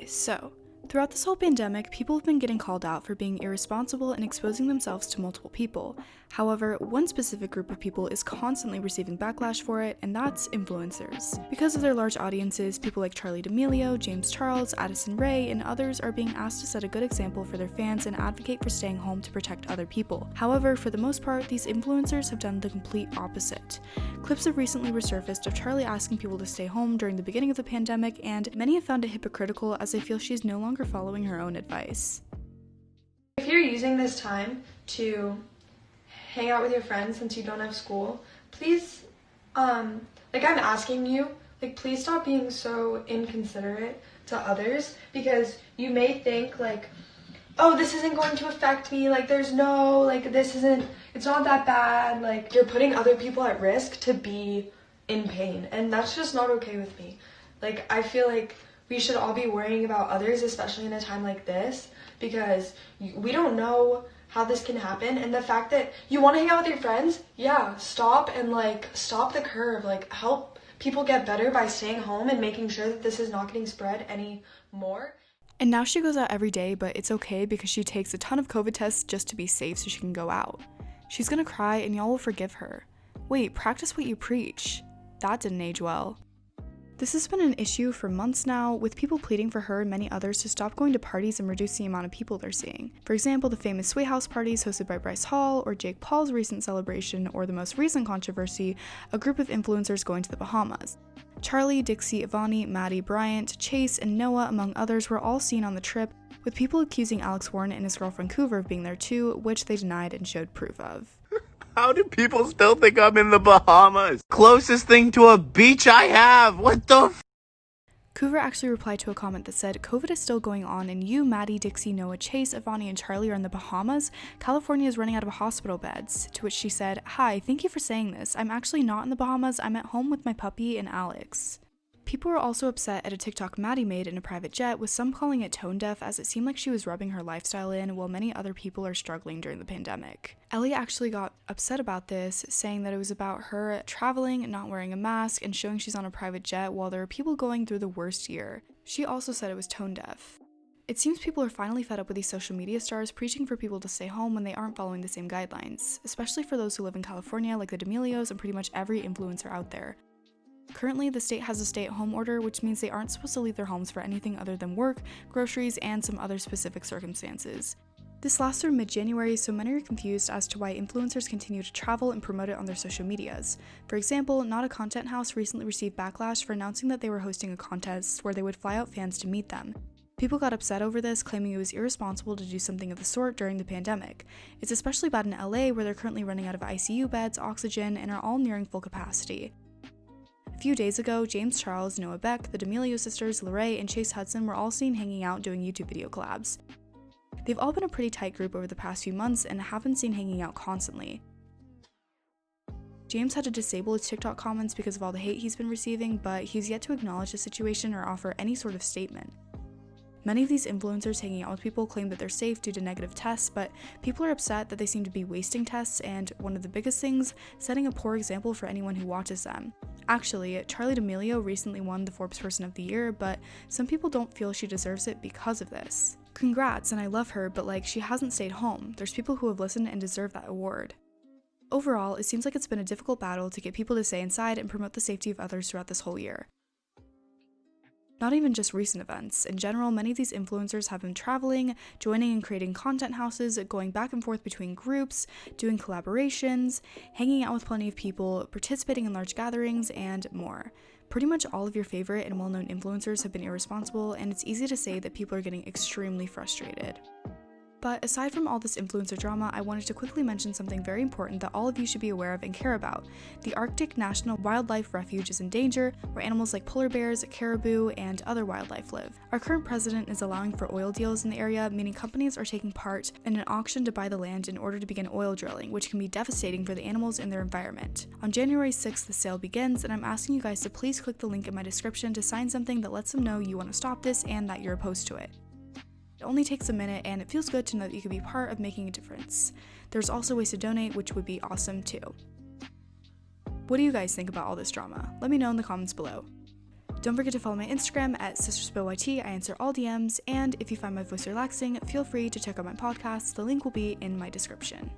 So, throughout this whole pandemic, people have been getting called out for being irresponsible and exposing themselves to multiple people. However, one specific group of people is constantly receiving backlash for it, and that's influencers. Because of their large audiences, people like Charli D'Amelio, James Charles, Addison Rae, and others are being asked to set a good example for their fans and advocate for staying home to protect other people. However, for the most part, these influencers have done the complete opposite. Clips have recently resurfaced of Charli asking people to stay home during the beginning of the pandemic, and many have found it hypocritical as they feel she's no longer following her own advice. If you're using this time to hang out with your friends since you don't have school, please, I'm asking you, please stop being so inconsiderate to others, because you may think, oh, this isn't going to affect me, it's not that bad, you're putting other people at risk to be in pain, and that's just not okay with me. I feel like we should all be worrying about others, especially in a time like this, because we don't know how this can happen. And the fact that you want to hang out with your friends, yeah, stop and stop the curve. Help people get better by staying home and making sure that this is not getting spread anymore. And now she goes out every day, but it's okay because she takes a ton of COVID tests just to be safe so she can go out. She's gonna cry and y'all will forgive her. Wait, practice what you preach. That didn't age well. This has been an issue for months now, with people pleading for her and many others to stop going to parties and reduce the amount of people they're seeing. For example, the famous Sway House parties hosted by Bryce Hall, or Jake Paul's recent celebration, or the most recent controversy, a group of influencers going to the Bahamas. Charli, Dixie, Ivani, Maddie, Bryant, Chase, and Noah, among others, were all seen on the trip, with people accusing Alex Warren and his girlfriend Coover of being there too, which they denied and showed proof of. How do people still think I'm in the Bahamas? Closest thing to a beach I have! What the f- Coover actually replied to a comment that said, "COVID is still going on and you, Maddie, Dixie, Noah, Chase, Ivani, and Charli are in the Bahamas? California is running out of hospital beds." To which she said, "Hi, thank you for saying this. I'm actually not in the Bahamas. I'm at home with my puppy and Alex." People were also upset at a TikTok Maddie made in a private jet, with some calling it tone deaf as it seemed like she was rubbing her lifestyle in while many other people are struggling during the pandemic. Ellie actually got upset about this, saying that it was about her traveling, not wearing a mask, and showing she's on a private jet while there are people going through the worst year. She also said it was tone deaf. It seems people are finally fed up with these social media stars preaching for people to stay home when they aren't following the same guidelines, especially for those who live in California like the D'Amelios and pretty much every influencer out there. Currently, the state has a stay-at-home order, which means they aren't supposed to leave their homes for anything other than work, groceries, and some other specific circumstances. This lasts through mid-January, so many are confused as to why influencers continue to travel and promote it on their social medias. For example, Not a Content House recently received backlash for announcing that they were hosting a contest where they would fly out fans to meet them. People got upset over this, claiming it was irresponsible to do something of the sort during the pandemic. It's especially bad in LA, where they're currently running out of ICU beds, oxygen, and are all nearing full capacity. A few days ago, James Charles, Noah Beck, the D'Amelio sisters, Lorraine, and Chase Hudson were all seen hanging out doing YouTube video collabs. They've all been a pretty tight group over the past few months and have been seen hanging out constantly. James had to disable his TikTok comments because of all the hate he's been receiving, but he's yet to acknowledge the situation or offer any sort of statement. Many of these influencers hanging out with people claim that they're safe due to negative tests, but people are upset that they seem to be wasting tests and, one of the biggest things, setting a poor example for anyone who watches them. Actually, Charli D'Amelio recently won the Forbes Person of the Year, but some people don't feel she deserves it because of this. Congrats, and I love her, but she hasn't stayed home. There's people who have listened and deserve that award. Overall, it seems like it's been a difficult battle to get people to stay inside and promote the safety of others throughout this whole year. Not even just recent events. In general, many of these influencers have been traveling, joining and creating content houses, going back and forth between groups, doing collaborations, hanging out with plenty of people, participating in large gatherings, and more. Pretty much all of your favorite and well-known influencers have been irresponsible, and it's easy to say that people are getting extremely frustrated. But aside from all this influencer drama, I wanted to quickly mention something very important that all of you should be aware of and care about. The Arctic National Wildlife Refuge is in danger, where animals like polar bears, caribou, and other wildlife live. Our current president is allowing for oil deals in the area, meaning companies are taking part in an auction to buy the land in order to begin oil drilling, which can be devastating for the animals and their environment. On January 6th, the sale begins, and I'm asking you guys to please click the link in my description to sign something that lets them know you want to stop this and that you're opposed to it. It only takes a minute, and it feels good to know that you could be part of making a difference. There's also ways to donate, which would be awesome too. What do you guys think about all this drama? Let me know in the comments below. Don't forget to follow my Instagram at sisterspillyt. I answer all DMs, and if you find my voice relaxing, feel free to check out my podcast. The link will be in my description.